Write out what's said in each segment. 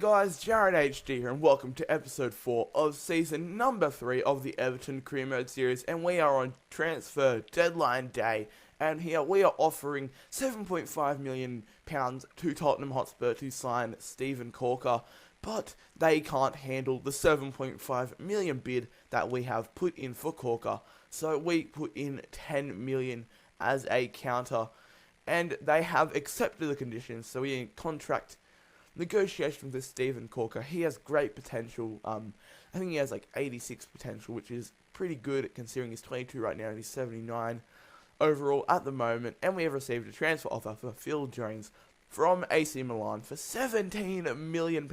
guys, Jared HD here and welcome to episode 4 of season number 3 of the Everton Career Mode Series, and we are on transfer deadline day, and here we are offering £7.5 million to Tottenham Hotspur to sign Steven Corker, but they can't handle the 7.5 million bid that we have put in for Corker, so we put in 10 million as a counter, and they have accepted the conditions, so we in contract negotiation with Steven Corker. He has great potential. I think he has like 86 potential, which is pretty good considering he's 22 right now and he's 79 overall at the moment. And we have received a transfer offer for Phil Jones from AC Milan for £17 million,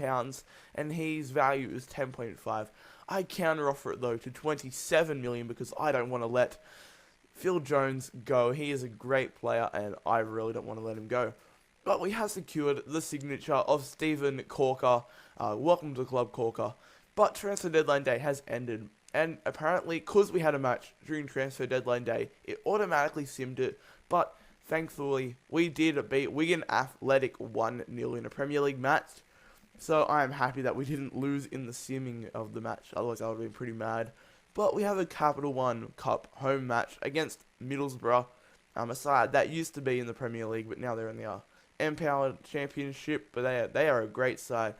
and his value is 10.5. I counter offer it though to 27 million because I don't want to let Phil Jones go. He is a great player and I really don't want to let him go. But we have secured the signature of Steven Corker. Welcome to the club, Corker. But transfer deadline day has ended. And apparently, because we had a match during transfer deadline day, it automatically simmed it. But thankfully, we did beat Wigan Athletic 1-0 in a Premier League match. So I am happy that we didn't lose in the simming of the match. Otherwise, I would have been pretty mad. But we have a Capital One Cup home match against Middlesbrough. A side that used to be in the Premier League, but now they're in the Empowered Championship, but they are a great side.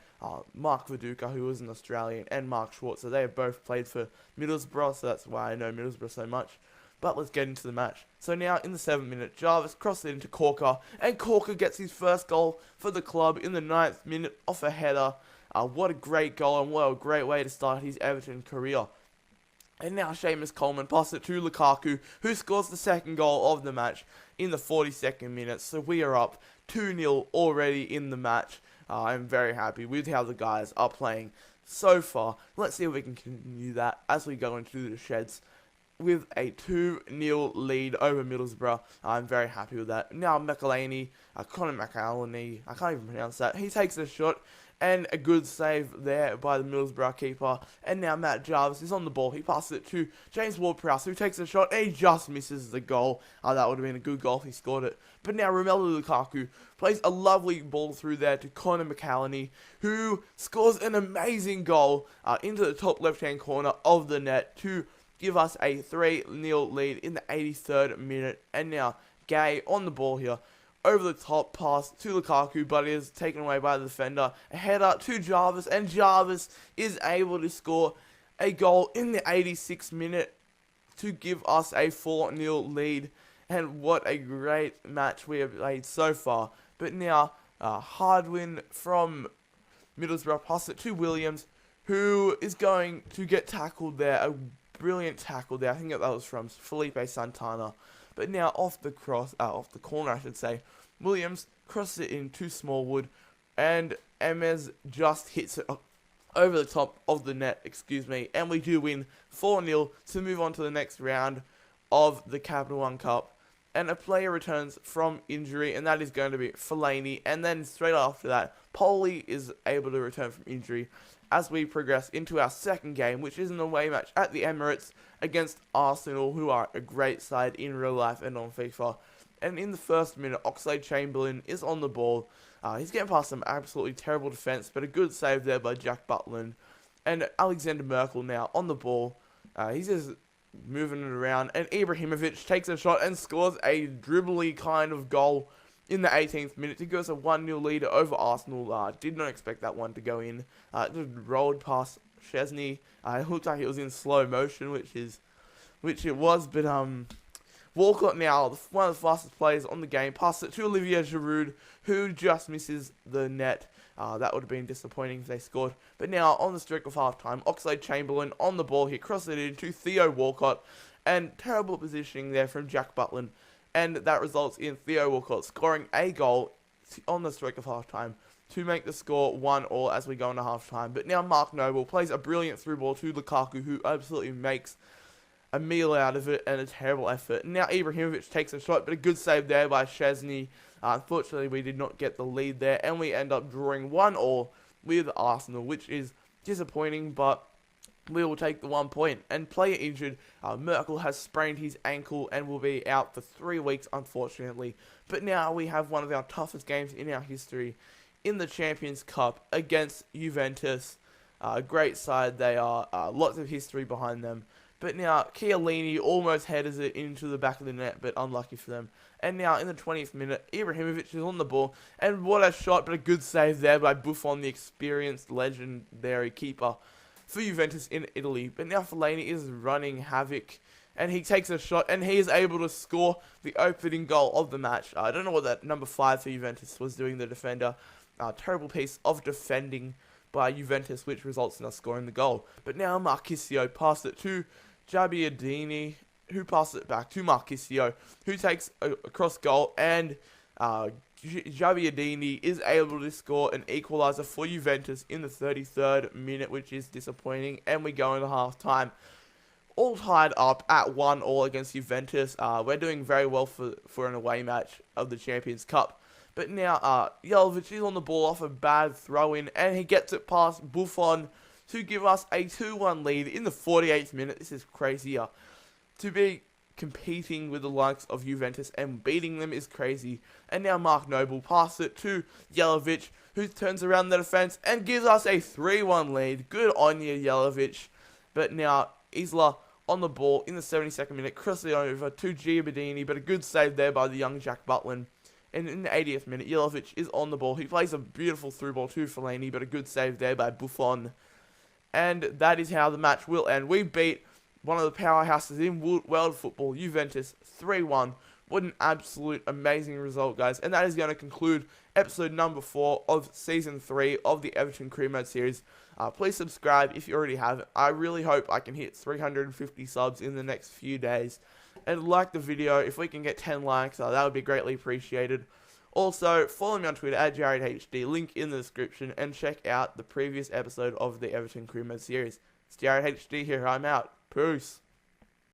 Mark Viduka, who was an Australian, and Mark Schwarzer, they have both played for Middlesbrough, so that's why I know Middlesbrough so much. But let's get into the match. So now, in the 7th minute, Jarvis crosses it into Corker, and Corker gets his first goal for the club in the 9th minute off a header. What a great goal, and what a great way to start his Everton career. And now Seamus Coleman passes it to Lukaku, who scores the second goal of the match in the 42nd minute. So we are up 2-0 already in the match. I'm very happy with how the guys are playing so far. Let's see if we can continue that as we go into the sheds with a 2-0 lead over Middlesbrough. I'm very happy with that. Now Conor McAlhenney, I can't even pronounce that. He takes a shot. And a good save there by the Middlesbrough keeper. And now Matt Jarvis is on the ball. He passes it to James Ward-Prowse, who takes a shot and he just misses the goal. That would have been a good goal if he scored it. But now Romelu Lukaku plays a lovely ball through there to Conor McAlhenney, who scores an amazing goal into the top left-hand corner of the net to give us a 3-0 lead in the 83rd minute. And now Gay on the ball here. Over the top pass to Lukaku, but it is taken away by the defender. A header to Jarvis, and Jarvis is able to score a goal in the 86th minute to give us a 4-0 lead. And what a great match we have played so far. But now, hard win from Middlesbrough, pass it to Williams, who is going to get tackled there. A brilliant tackle there. I think that was from Felipe Santana. But now off the corner, I should say, Williams crosses it into Smallwood, and Emez just hits it over the top of the net, and we do win 4-0 to move on to the next round of the Capital One Cup. And a player returns from injury, and that is going to be Fellaini, and then straight after that, Poli is able to return from injury as we progress into our second game, which is an away match at the Emirates against Arsenal, who are a great side in real life and on FIFA. And in the first minute, Oxlade-Chamberlain is on the ball. He's getting past some absolutely terrible defence, but a good save there by Jack Butland. And Alexander Merkel now on the ball. He's just moving it around, and Ibrahimovic takes a shot and scores a dribbly kind of goal in the 18th minute to give us a 1-0 lead over Arsenal. Did not expect that one to go in. Just rolled past Chesney. It looked like it was in slow motion, which it was, but Walcott now, one of the fastest players on the game, passes it to Olivier Giroud, who just misses the net. That would have been disappointing if they scored. But now, on the streak of half-time, Oxlade-Chamberlain on the ball. He crosses it into Theo Walcott. And terrible positioning there from Jack Butland. And that results in Theo Walcott scoring a goal on the streak of half-time to make the score 1-1 as we go into half-time. But now Mark Noble plays a brilliant through ball to Lukaku, who absolutely makes a meal out of it and a terrible effort. Now Ibrahimovic takes a shot, but a good save there by Chesney. Unfortunately, we did not get the lead there, and we end up drawing 1-1 with Arsenal, which is disappointing, but we will take the 1 point. And player injured, Merkel has sprained his ankle and will be out for 3 weeks, unfortunately. But now we have one of our toughest games in our history in the Champions Cup against Juventus. Great side they are, lots of history behind them. But now, Chiellini almost headers it into the back of the net, but unlucky for them. And now, in the 20th minute, Ibrahimovic is on the ball. And what a shot, but a good save there by Buffon, the experienced, legendary keeper for Juventus in Italy. But now, Fellaini is running havoc. And he takes a shot, and he is able to score the opening goal of the match. I don't know what that number 5 for Juventus was doing, the defender. Terrible piece of defending by Juventus, which results in us scoring the goal. But now, Marchisio passed it to Gabbiadini, who passes it back to Marchisio, who takes a cross goal, and Gabbiadini is able to score an equaliser for Juventus in the 33rd minute, which is disappointing, and we go into half-time. All tied up at 1-1 against Juventus. We're doing very well for an away match of the Champions Cup. But now, Jelavic is on the ball off a bad throw-in, and he gets it past Buffon to give us a 2-1 lead in the 48th minute. This is crazier. To be competing with the likes of Juventus and beating them is crazy. And now Mark Noble passes it to Jelavic, who turns around the defence and gives us a 3-1 lead. Good on you, Jelavic. But now, Isla on the ball in the 72nd minute, crossing it over to Gabbiadini, but a good save there by the young Jack Butland. And in the 80th minute, Jelavic is on the ball. He plays a beautiful through ball to Fellaini, but a good save there by Buffon. And that is how the match will end. We beat one of the powerhouses in world football, Juventus, 3-1. What an absolute amazing result, guys. And that is going to conclude episode number 4 of Season 3 of the Everton Career Mode Series. Please subscribe if you already haven't. I really hope I can hit 350 subs in the next few days. And like the video. If we can get 10 likes, that would be greatly appreciated. Also, follow me on Twitter at JaredHD, link in the description, and check out the previous episode of the Everton Career Mode Series. It's JaredHD here, I'm out. Peace.